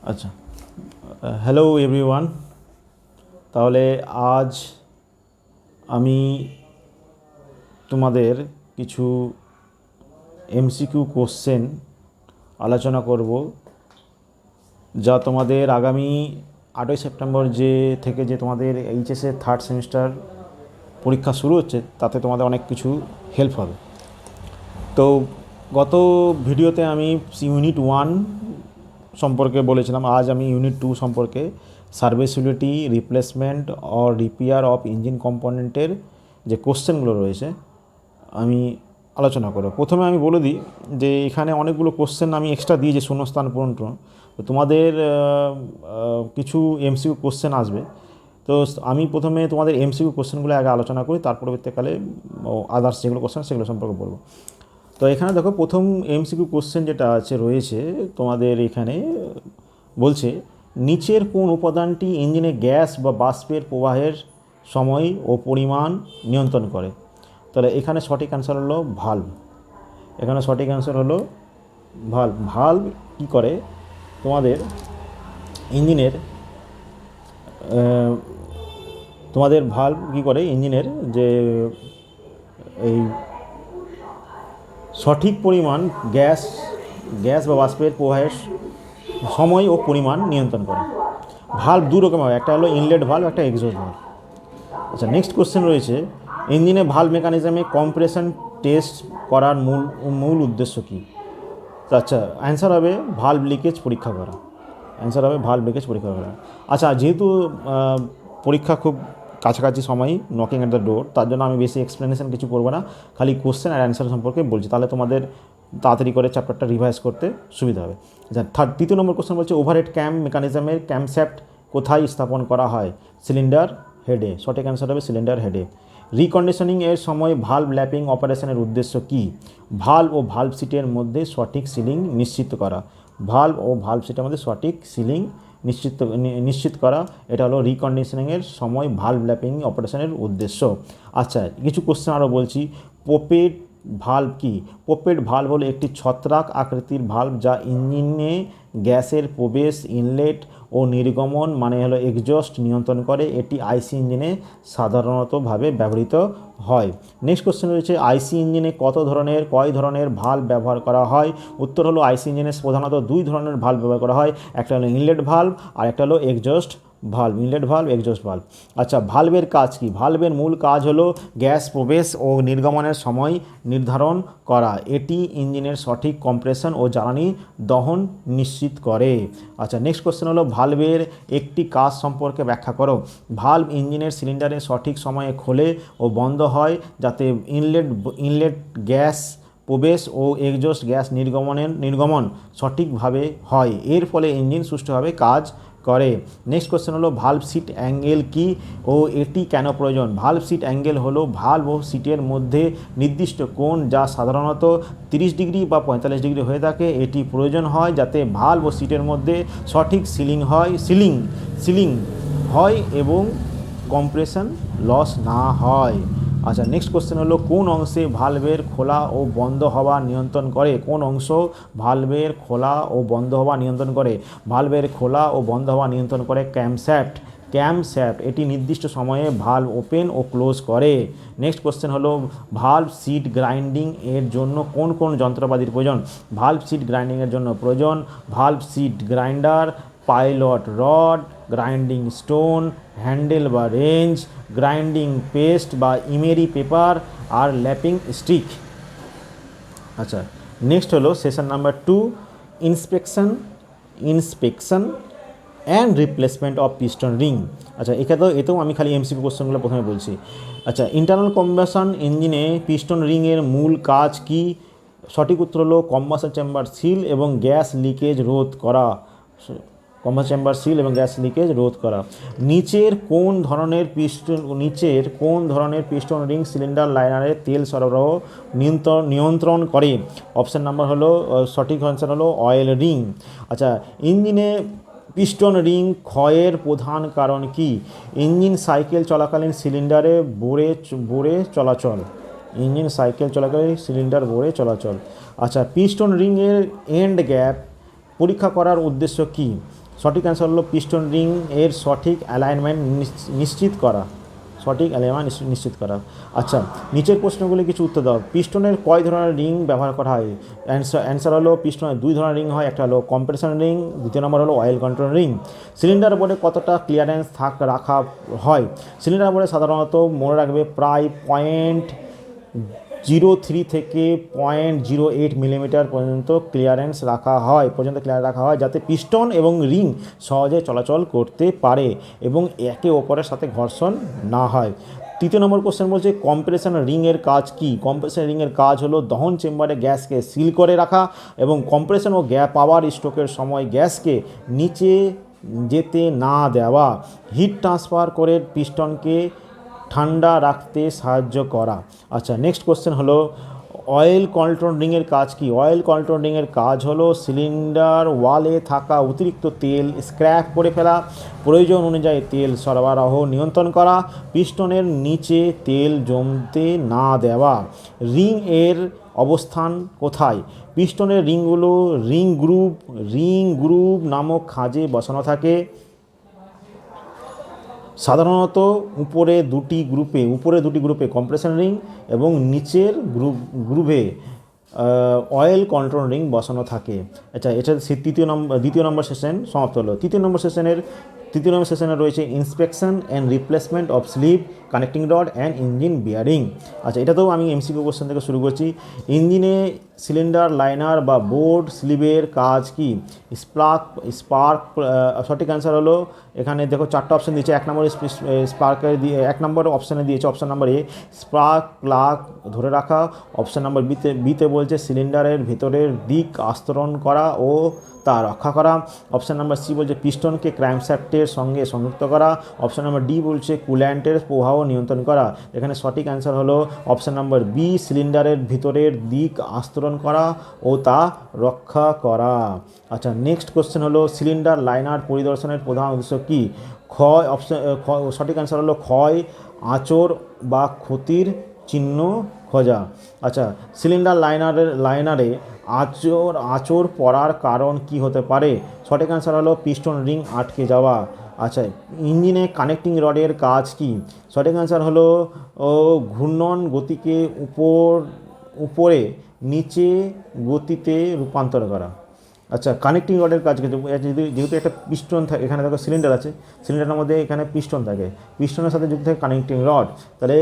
আচ্ছা, hello everyone. তাহলে আজ আমি তোমাদের কিছু এমসিকিউ কোশ্চেন আলোচনা করব, যা তোমাদের আগামী 8ই সেপ্টেম্বর যে তোমাদের এইচএসের থার্ড সেমিস্টার পরীক্ষা শুরু হচ্ছে, তাতে তোমাদের অনেক কিছু হেল্প হবে। তো গত ভিডিওতে আমি ইউনিট 1 সম্পর্কে বলেছিলাম, আজ আমি ইউনিট 2 সম্পর্কে serviceability, replacement or repair of engine কম্পোনেন্টের যে কোশ্চেনগুলো রয়েছে আমি আলোচনা করব। প্রথমে আমি বলে দিই যে এখানে অনেকগুলো কোশ্চেন আমি এক্সট্রা দিয়েছি শূন্যস্থান পূরণ। তো তোমাদের কিছু এমসিকিউ কোশ্চেন আসবে। তো আমি প্রথমে তোমাদের এমসিকিউ কোশ্চেনগুলো আগে আলোচনা করি, তার পরবর্তীকালে আদার্স যেগুলো কোশ্চেন সেগুলো সম্পর্কে বলবো। তো এখানে দেখো, প্রথম এমসিকিউ কোশ্চেন যেটা রয়েছে তোমাদের এখানে বলছে, নিচের কোন উপাদানটি ইঞ্জিনে গ্যাস বা বাষ্পের প্রবাহের সময় ও পরিমাণ নিয়ন্ত্রণ করে? তাহলে এখানে সঠিক অ্যান্সার হলো ভালভ। এখানে সঠিক অ্যান্সার হলো ভালভ। ভালভ কী করে? তোমাদের ইঞ্জিনের ভালভ কী করে ইঞ্জিনের যে এই সঠিক পরিমাণ গ্যাস বা বাষ্পের প্রবাহের সময় ও পরিমাণ নিয়ন্ত্রণ করে। ভালভ দু রকম হয়, একটা হলো ইনলেট ভালভ, একটা এক্সহস্ট ভালভ। আচ্ছা, নেক্সট কোশ্চেন রয়েছে, ইঞ্জিনে ভালভ মেকানিজমে কম্প্রেশন টেস্ট করার মূল উদ্দেশ্য কী? আচ্ছা, অ্যান্সার হবে ভালভ লিকেজ পরীক্ষা করা। অ্যান্সার হবে ভালভ লিকেজ পরীক্ষা করা। আচ্ছা, যেহেতু পরীক্ষা খুব কাছাকাছি সময়, নকিং অ্যাট দ্য ডোর, তার জন্য আমি বেশি এক্সপ্লেনেশন কিছু করবো না, খালি কোশ্চেন আর অ্যান্সার সম্পর্কে বলছি, তাহলে তোমাদের তাড়াতাড়ি করে চ্যাপ্টারটা রিভাইজ করতে সুবিধা হবে। আচ্ছা, তৃতীয় নম্বর কোশ্চেন বলছে, ওভারহেড ক্যাম মেকানিজমের ক্যামশ্যাফট কোথায় স্থাপন করা হয়? সিলিন্ডার হেডে। সঠিক অ্যান্সার হবে সিলিন্ডার হেডে। রিকন্ডিশনিং এর সময় ভালভ ল্যাপিং অপারেশনের উদ্দেশ্য কী? ভালভ ও ভালভ সিটের মধ্যে সঠিক সিলিং নিশ্চিত করা। ভালভ ও ভালভ সিটের মধ্যে সঠিক সিলিং নিশ্চিত করা, এটা হলো রিকন্ডিশনিংয়ের সময় ভালভ ল্যাপিং অপারেশনের উদ্দেশ্য। আচ্ছা, কিছু কোশ্চেন আরও বলছি। পোপেট ভালভ কি? পোপেট ভালভ হলো একটি ছত্রাক আকৃতির ভালভ, যা ইঞ্জিনে গ্যাসের প্রবেশ, ইনলেট ও নির্গমন মানে হলো এক্সজস্ট নিয়ন্ত্রণ করে। এটি আইসি ইঞ্জিনে সাধারণতভাবে ব্যবহৃত হয়। নেক্সট কোশ্চেন রয়েছে, আইসি ইঞ্জিনে কয় ধরনের ভালভ ব্যবহার করা হয়? উত্তর হলো আইসি ইঞ্জিনে প্রধানত দুই ধরনের ভালভ ব্যবহার করা হয়, একটা হলো ইনলেট ভালভ আর একটা হলো exhaust valve. Inlet valve, exhaust valve. আচ্ছা, ভালভের কাজ কি? ভালভের মূল কাজ হলো গ্যাস প্রবেশ ও নির্গমনের সময় নির্ধারণ করা। এটি ইঞ্জিনের সঠিক কম্প্রেশন ও জ্বালানি দহন নিশ্চিত করে। আচ্ছা, নেক্সট কোশ্চেন হলো, ভালভের একটি কাজ সম্পর্কে ব্যাখ্যা করো। ভালভ ইঞ্জিনের সিলিন্ডারে সঠিক সময়ে খোলে ও বন্ধ হয়, যাতে ইনলেট গ্যাস প্রবেশ ও এক্সজস্ট গ্যাস নির্গমন সঠিকভাবে হয়। এর ফলে ইঞ্জিন সুষ্ঠুভাবে কাজ করে। নেক্সট কোশ্চেন হলো, ভালভ সিট অ্যাঙ্গেল কি ও এটি কেন প্রয়োজন? ভালভ সিট অ্যাঙ্গেল হলো ভালভ ও সিটের মধ্যে নির্দিষ্ট কোণ, যা সাধারণত 30 ডিগ্রি বা 45 ডিগ্রি হয়ে থাকে। এটি প্রয়োজন হয় যাতে ভালভ ও সিটের মধ্যে সঠিক সিলিং হয় এবং কম্প্রেশন লস না হয়। আচ্ছা, নেক্সট কোশ্চেন হলো, কোন অংশে ভালভের খোলা ও বন্ধ হওয়া নিয়ন্ত্রণ করে? কোন অংশ ভালভের খোলা ও বন্ধ হওয়া নিয়ন্ত্রণ করে? ভালভের খোলা ও বন্ধ হওয়া নিয়ন্ত্রণ করে ক্যামশ্যাফট। এটি নির্দিষ্ট সময়ে ভালভ ওপেন ও ক্লোজ করে। নেক্সট কোশ্চেন হলো, ভালভ সিট গ্রাইন্ডিং এর জন্য কোন কোন যন্ত্রপাতির প্রয়োজন? ভালভ সিট গ্রাইন্ডিংয়ের জন্য প্রয়োজন valve seat grinder, pilot rod, grinding stone, handle বা রেঞ্জ, গ্রাইন্ডিং পেস্ট বা ইমেরি পেপার আর ল্যাপিং স্টিক। আচ্ছা, নেক্সট হলো session number 2, inspection and replacement of piston ring. আচ্ছা, এতেও আমি খালি এমসিকিউ কোশ্চেনগুলো প্রথমে বলছি। আচ্ছা, ইন্টারনাল কম্বাসন ইঞ্জিনে পিস্টন রিংয়ের মূল কাজ কি? সঠিক উত্তর হলো কম্বাসন চেম্বার সিল এবং গ্যাস লিকেজ রোধ করা। নিচের কোন ধরনের পিস্টন রিং সিলিন্ডার লাইনারে তেল সরবরাহ নিয়ন্ত্রণ করে? অপশান নাম্বার হলো, সঠিক অ্যান্সার হলো অয়েল রিং। আচ্ছা, ইঞ্জিনে পিস্টন রিং ক্ষয়ের প্রধান কারণ কি? ইঞ্জিন সাইকেল চলাকালীন সিলিন্ডারে বোরে চলাচল। আচ্ছা, পিস্টন রিংয়ের এন্ড গ্যাপ পরীক্ষা করার উদ্দেশ্য কী? সঠিক অ্যান্সার হলো পিস্টন রিং এর সঠিক অ্যালাইনমেন্ট নিশ্চিত করা, সঠিক অ্যালাইনমেন্ট নিশ্চিত করা। আচ্ছা, নিচের প্রশ্নগুলি কিছু উত্তর দাও। পিস্টনের কয় ধরনের রিং ব্যবহার করা হয়? অ্যান্সার হলো পিস্টনের 2 ধরনের রিং হয়, একটা হলো কম্প্রেশন রিং, দ্বিতীয় নম্বর হলো অয়েল কন্ট্রোল রিং। সিলিন্ডার বোর্ডে কতটা ক্লিয়ারেন্স রাখা হয়? সিলিন্ডার বোর্ডে সাধারণত মনে রাখবে প্রায় 0.03 থেকে 0.08 মিলিমিটার পর্যন্ত ক্লিয়ারেন্স রাখা হয়, যাতে পিস্টন এবং রিং সহজে চলাচল করতে পারে এবং একে অপরের সাথে ঘর্ষণ না হয়। তৃতীয় নম্বর কোশ্চেন বলছে কম্প্রেশন রিংয়ের কাজ কি? কম্প্রেশন রিংয়ের কাজ হলো দহন চেম্বারে গ্যাসকে সিল করে রাখা এবং কম্প্রেশন ও পাওয়ার স্ট্রোকের সময় গ্যাসকে নিচে যেতে না দেওয়া, হিট ট্রান্সফার করে পিস্টনকে ঠান্ডা রাখতে সাহায্য করা। আচ্ছা, নেক্সট কোশ্চেন হলো অয়েল কন্ট্রোল রিংয়ের কাজ কি? অয়েল কন্ট্রোল রিংয়ের কাজ হলো সিলিন্ডার ওয়ালে থাকা অতিরিক্ত তেল স্ক্র্যাপ করে ফেলা, প্রয়োজন অনুযায়ী তেল সরবরাহ নিয়ন্ত্রণ করা, পিস্টনের নিচে তেল জমতে না দেওয়া। রিং এর অবস্থান কোথায়? পিস্টনের রিংগুলো রিং গ্রুপ নামক খাঁজে বসানো থাকে। সাধারণত উপরে দুটি গ্রুপে কম্প্রেশন রিং এবং নিচের গ্রুপে অয়েল কন্ট্রোল রিং বসানো থাকে। আচ্ছা, এটা দ্বিতীয় নম্বর সেশন সমাপ্ত হলো। তৃতীয় নম্বর সেশনে রয়েছে inspection and replacement of sleeve, connecting rod and engine bearing. আচ্ছা, এটাতেও আমি এমসিকিউ কোশ্চেন থেকে শুরু করছি। ইঞ্জিনে সিলিন্ডার লাইনার বা বোর্ড স্লিভের কাজ কি? স্পার্ক সঠিক অ্যান্সার হলো, এখানে দেখো 4টা অপশান দিয়েছে। 1 নম্বর স্পার্কের দিয়ে 1 নম্বর অপশানে দিয়েছে, option number A spark plug ধরে রাখা। অপশান নাম্বার বিতে বলছে সিলিন্ডারের ভেতরের দিক আস্তরণ করা ও তা রক্ষা করা। অপশান নাম্বার সি বলছে পিস্টনকে ক্র্যাঙ্কশ্যাফটের সঙ্গে সংযুক্ত করা। অপশান নাম্বার ডি বলছে কুল্যান্টের প্রবাহ নিয়ন্ত্রণ করা। এখানে সঠিক অ্যান্সার হলো অপশান নাম্বার বি, সিলিন্ডারের ভিতরের দিক আস্তরণ করা ও তা রক্ষা করা। আচ্ছা, নেক্সট কোশ্চেন হলো সিলিন্ডার লাইনার পরিদর্শনের প্রধান উদ্দেশ্য কী? সঠিক অ্যান্সার হলো ক্ষয়, আঁচড় বা ক্ষতির চিহ্ন খোঁজা। আচ্ছা, সিলিন্ডার লাইনারে আঁচড় পড়ার কারণ কি হতে পারে? সঠিক অ্যান্সার হলো পিস্টন রিং আটকে যাওয়া। আচ্ছা, ইঞ্জিনে কানেক্টিং রডের কাজ কি? সঠিক অ্যান্সার হলো ঘূর্ণন গতিকে উপরে নিচে গতিতে রূপান্তর করা। আচ্ছা, কানেক্টিং রডের কাজ কিন্তু যেহেতু একটা পিস্টন থাকে, এখানে দেখো সিলিন্ডার আছে, সিলিন্ডারের মধ্যে এখানে পিস্টন থাকে, পিস্টনের সাথে যুক্ত থাকে কানেক্টিং রড। তাহলে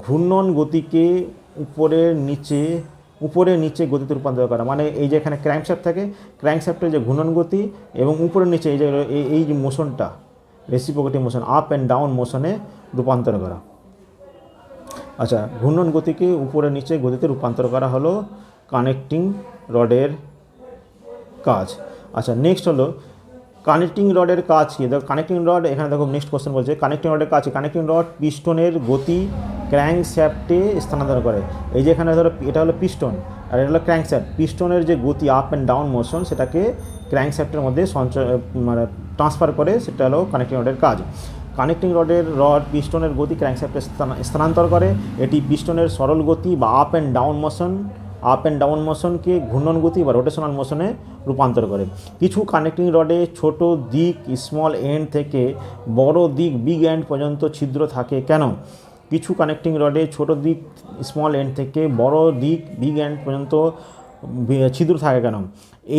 ঘূর্ণন গতিকে উপরে নিচে গতিতে রূপান্তর করা, মানে এই যে এখানে ক্র্যাঙ্কশ্যাফট থাকে, ক্র্যাঙ্কশ্যাফটের যে ঘূর্ণন গতি এবং উপরে নিচে এই যে মোশনটা, reciprocating motion, up and down মোশনে রূপান্তর করা। আচ্ছা, ঘূর্ণন গতিকে উপরে নিচে গতিতে রূপান্তর করা হলো কানেক্টিং রডের কাজ। আচ্ছা, নেক্সট হলো কানেক্টিং রডের কাজ কি? দেখো কানেক্টিং রড, এখানে দেখো নেক্সট কোশ্চেন বলছে কানেক্টিং রডের কাজ কি? কানেক্টিং রড পিস্টনের গতি ক্র্যাঙ্কশ্যাফটে স্থানান্তর করে। এই যে এখানে ধরো এটা হলো পিস্টন আর এটা হলো ক্র্যাঙ্কশ্যাফট, পিস্টনের যে গতি আপ অ্যান্ড ডাউন মোশন সেটাকে ক্র্যাঙ্কশ্যাফটের মধ্যে ট্রান্সফার করে, সেটা হলো কানেক্টিং রডের কাজ। কানেক্টিং রড পিস্টনের গতি ক্র্যাঙ্কশ্যাফটে স্থানান্তর করে। এটি পিস্টনের সরল গতি বা আপ অ্যান্ড ডাউন মোশনকে ঘূর্ণন গতি বা রোটেশনাল মোশনে রূপান্তর করে। কিছু কানেক্টিং রডে ছোট দিক স্মল এন্ড থেকে বড় দিক বিগ এন্ড পর্যন্ত ছিদ্র থাকে কেন? কিছু কানেক্টিং রডে ছোট দিক স্মল এন্ড থেকে বড় দিক বিগ এন্ড পর্যন্ত ছিদ্র থাকে কেন?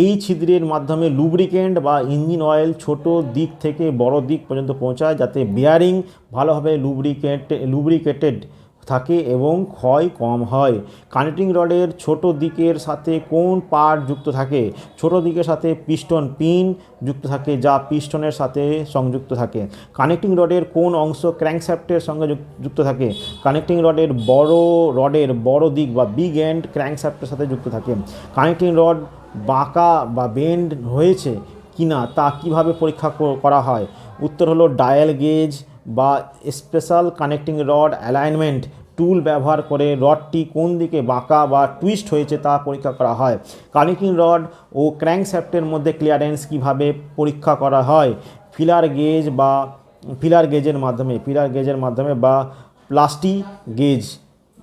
এই ছিদ্রের মাধ্যমে লুব্রিকেন্ট বা ইঞ্জিন অয়েল ছোট দিক থেকে বড় দিক পর্যন্ত পৌঁছায়, যাতে বেয়ারিং ভালোভাবে লুব্রিকেটেড থাকে এবং ক্ষয় কম হয়। কানেক্টিং রডের ছোট দিকের সাথে কোন পার্ট যুক্ত থাকে? ছোট দিকের সাথে পিস্টন পিন যুক্ত থাকে, যা পিস্টনের সাথে সংযুক্ত থাকে। কানেক্টিং রডের কোন অংশ ক্র্যাঙ্কশ্যাফটের সঙ্গে যুক্ত থাকে? কানেক্টিং রডের বড় দিক বা বিগ এন্ড ক্র্যাঙ্কশ্যাফটের সাথে যুক্ত থাকে। কানেক্টিং রড বাঁকা বা বেন্ড হয়েছে কিনা তা কিভাবে পরীক্ষা করা হয়? উত্তর হলো ডায়াল গেজ বা স্পেশাল কানেক্টিং রড অ্যালাইনমেন্ট টুল ব্যবহার করে রডটি কোন দিকে বাঁকা বা টুইস্ট হয়েছে তা পরীক্ষা করা হয়। কানেক্টিং রড ও ক্র্যাঙ্কশ্যাফটের মধ্যে ক্লিয়ারেন্স কিভাবে পরীক্ষা করা হয়? ফিলার গেজের মাধ্যমে বা প্লাস্টি গেজ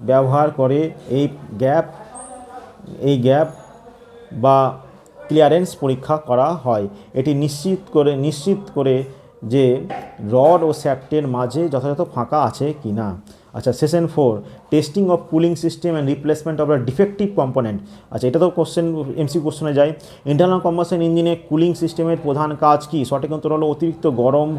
ব্যবহার করে এই গ্যাপ বা ক্লিয়ারেন্স পরীক্ষা করা হয়। এটি নিশ্চিত করে যে রড ও শ্যাফটের মাঝে যথাযথ ফাঁকা আছে কি না। আচ্ছা, session 4, testing of cooling system and replacement of the defective component. আচ্ছা, এটা তো এমসি কোশ্চেনে যায়। ইন্টারনাল কম্বাসন ইঞ্জিনে কুলিং সিস্টেমের প্রধান কাজ কি? সঠিক উত্তর হলো অতিরিক্ত গরম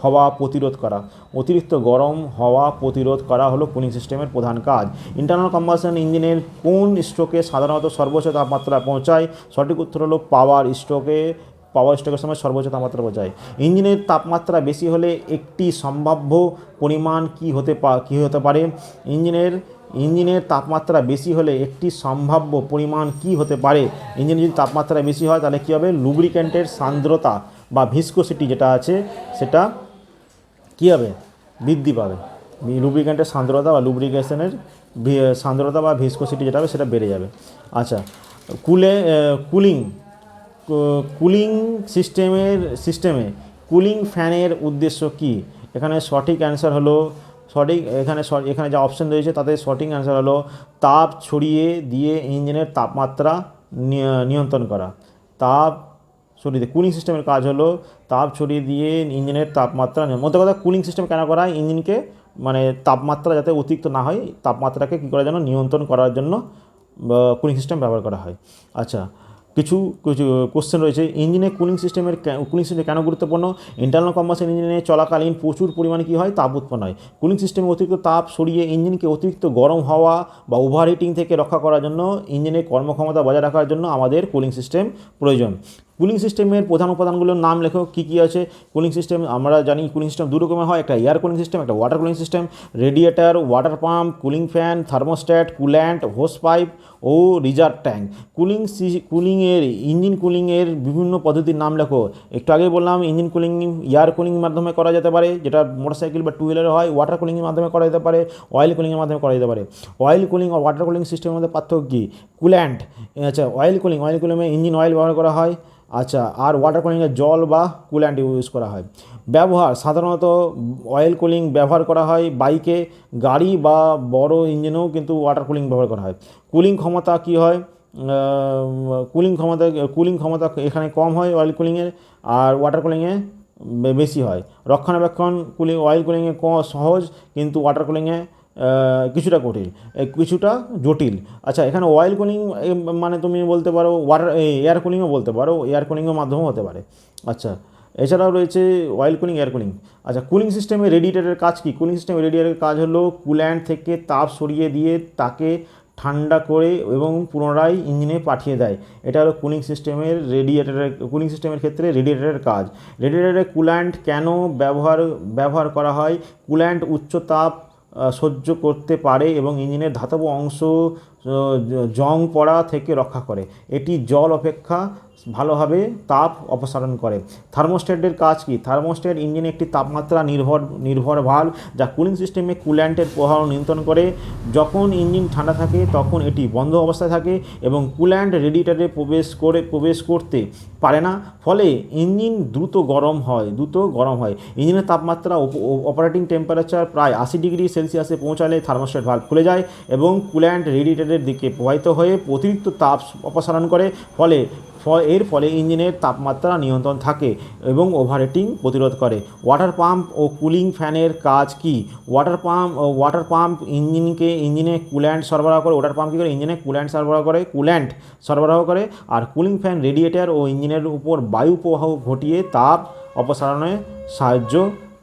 হওয়া প্রতিরোধ করা। অতিরিক্ত গরম হওয়া প্রতিরোধ করা হলো কুলিং সিস্টেমের প্রধান কাজ। ইন্টারনাল কম্বাসন ইঞ্জিনের কোন স্ট্রোকে সাধারণত সর্বোচ্চ তাপমাত্রা পৌঁছায়? সঠিক উত্তর হলো পাওয়ার স্ট্রোকের সময় সর্বোচ্চ তাপমাত্রা পৌঁছায়। ইঞ্জিনের তাপমাত্রা বেশি হলে একটি সম্ভাব্য পরিমাণ কী হতে পারে? ইঞ্জিনের তাপমাত্রা বেশি হলে একটি সম্ভাব্য পরিমাণ কী হতে পারে? ইঞ্জিনের যদি তাপমাত্রা বেশি হয় তাহলে কী হবে? লুব্রিক্যান্টের সান্দ্রতা বা ভিসকোসিটি যেটা আছে সেটা কী হবে? বৃদ্ধি পাবে। লুব্রিক্যান্টের সান্দ্রতা বা লুব্রিকেশনের সান্দ্রতা বা ভিসকোসিটি যেটা হবে সেটা বেড়ে যাবে। আচ্ছা, কুলিং সিস্টেমে কুলিং ফ্যানের উদ্দেশ্য কী? এখানে সঠিক অ্যান্সার হলো এখানে যা অপশন রয়েছে তাতে সঠিক অ্যান্সার হলো তাপ ছড়িয়ে দিয়ে ইঞ্জিনের তাপমাত্রা নিয়ন্ত্রণ করা। কুলিং সিস্টেমের কাজ হলো তাপ ছড়িয়ে দিয়ে ইঞ্জিনের তাপমাত্রা মধ্যে কথা কুলিং সিস্টেম কেন করা হয়? ইঞ্জিনকে মানে তাপমাত্রা যাতে অতিরিক্ত না হয়, তাপমাত্রাকে কী করার জন্য? নিয়ন্ত্রণ করার জন্য কুলিং সিস্টেম ব্যবহার করা হয়। আচ্ছা, কিছু কোশ্চেন রয়েছে। কুলিং সিস্টেম কেন গুরুত্বপূর্ণ? ইন্টারনাল কম্বাসন ইঞ্জিনে চলাকালীন প্রচুর পরিমাণে কী হয়? তাপ উৎপন্ন হয়। কুলিং সিস্টেমে অতিরিক্ত তাপ সরিয়ে ইঞ্জিনকে অতিরিক্ত গরম হওয়া বা ওভারহিটিং থেকে রক্ষা করার জন্য, ইঞ্জিনের কর্মক্ষমতা বজায় রাখার জন্য আমাদের কুলিং সিস্টেম প্রয়োজন। কুলিং সিস্টেমের প্রধান উপাদানগুলোর নাম লেখো। কী কী আছে? কুলিং সিস্টেম আমরা জানি কুলিং সিস্টেম দু রকমের হয়, একটা এয়ার কুলিং সিস্টেম, একটা water cooling system. Radiator, water pump, cooling fan, thermostat, coolant, hose pipe ও রিজার্ভ ট্যাঙ্ক। ইঞ্জিন কুলিংয়ের বিভিন্ন পদ্ধতির নাম লেখো। একটু আগে বললাম ইঞ্জিন কুলিং এয়ার কুলিংয়ের মাধ্যমে করা যেতে পারে, যেটা মোটরসাইকেল বা টু হুইলারে হয়। ওয়াটার কুলিংয়ের মাধ্যমে করা যেতে পারে, অয়েল কুলিংয়ের মাধ্যমে করা যেতে পারে। অয়েল কুলিং আর ওয়াটার কুলিং সিস্টেমের মধ্যে পার্থক্য কী? কুল্যান্ট, আচ্ছা অয়েল কুলিংয়ে ইঞ্জিন অয়েল ব্যবহার করা হয়। আচ্ছা, আর ওয়াটার কুলিংয়ে জল বা কুল্যান্ট ইউজ করা হয়। ব্যবহার সাধারণত অয়েল কুলিং ব্যবহার করা হয় বাইকে, গাড়ি বা বড় ইঞ্জিনেও কিন্তু ওয়াটার কুলিং ব্যবহার করা হয়। কুলিং ক্ষমতা কী হয়? কুলিং ক্ষমতা এখানে কম হয় অয়েল কুলিংয়ের, আর ওয়াটার কুলিংয়ে বেশি হয়। রক্ষণাবেক্ষণ অয়েল কুলিংয়ে সহজ, কিন্তু ওয়াটার কুলিংয়ে কিছুটা জটিল। আচ্ছা, এখানে অয়েল কুলিং মানে তুমি বলতে পারো এয়ার কুলিংও বলতে পারো, এয়ার কুলিংয়ের মাধ্যমেও হতে পারে। আচ্ছা, এছাড়াও রয়েছে অয়েল কুলিং, এয়ার কুলিং। আচ্ছা, কুলিং সিস্টেমে রেডিয়েটরের কাজ কি? কুলিং সিস্টেমে রেডিয়েটরের কাজ হলো কুল্যান্ট থেকে তাপ সরিয়ে দিয়ে তাকে ঠান্ডা করে এবং পুনরায় ইঞ্জিনে পাঠিয়ে দেয়। এটা হলো কুলিং সিস্টেমের ক্ষেত্রে রেডিয়েটরের কাজ। রেডিয়েটরে কুল্যান্ট কেন ব্যবহার করা হয়? কুল্যান্ট উচ্চ তাপ সহ্য করতে পারে এবং ইঞ্জিনের ধাতব অংশ জং পড়া থেকে রক্ষা করে। এটি জল অপেক্ষা ভালোভাবে তাপ অপসারণ করে। থার্মোস্ট্যাটের কাজ কি? থার্মোস্ট্যাট ইঞ্জিনে একটি তাপমাত্রা নির্ভর ভালভ যা কুলিং সিস্টেমে কুল্যান্টের প্রবাহ নিয়ন্ত্রণ করে। যখন ইঞ্জিন ঠান্ডা থাকে তখন এটি বন্ধ অবস্থায় থাকে এবং কুল্যান্ট রেডিয়েটরে প্রবেশ করতে পারে না, ফলে ইঞ্জিন দ্রুত গরম হয়। ইঞ্জিনের তাপমাত্রা অপারেটিং টেম্পারেচার প্রায় 80 ডিগ্রি সেলসিয়াসে পৌঁছালে থার্মোস্ট্যাট ভালভ খুলে যায় এবং কুল্যান্ট রেডিয়েটরের দিকে প্রবাহিত হয়ে অতিরিক্ত তাপ অপসারণ করে। এর ফলে ইঞ্জিনের তাপমাত্রা নিয়ন্ত্রণ থাকে এবং ওভারহিটিং প্রতিরোধ করে। ওয়াটার পাম্প ও কুলিং ফ্যানের কাজ কি? ওয়াটার পাম্প ইঞ্জিনে কুল্যান্ট সরবরাহ করে। ওয়াটার পাম্প কী করে? ইঞ্জিনে কুল্যান্ট সরবরাহ করে। আর কুলিং ফ্যান রেডিয়েটর ও ইঞ্জিনের উপর বায়ু প্রবাহ ঘটিয়ে তাপ অপসারণে সাহায্য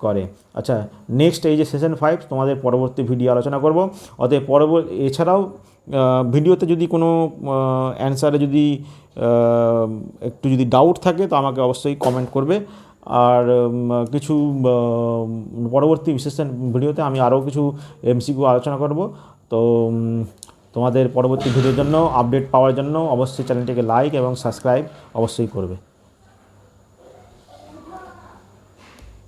করে। আচ্ছা, নেক্সট এই যে সেশন 5 তোমাদের পরবর্তী ভিডিও আলোচনা করব। অতএব এছাড়াও ভিডিওতে যদি কোনো অ্যান্সারে একটু ডাউট থাকে তো আমাকে অবশ্যই কমেন্ট করবে। আর কিছু পরবর্তী সেশন ভিডিওতে আমি আরও কিছু এমসিকিউ আলোচনা করব। তো তোমাদের পরবর্তী ভিডিওর জন্য আপডেট পাওয়ার জন্য অবশ্যই চ্যানেলটিকে লাইক এবং সাবস্ক্রাইব অবশ্যই করবে।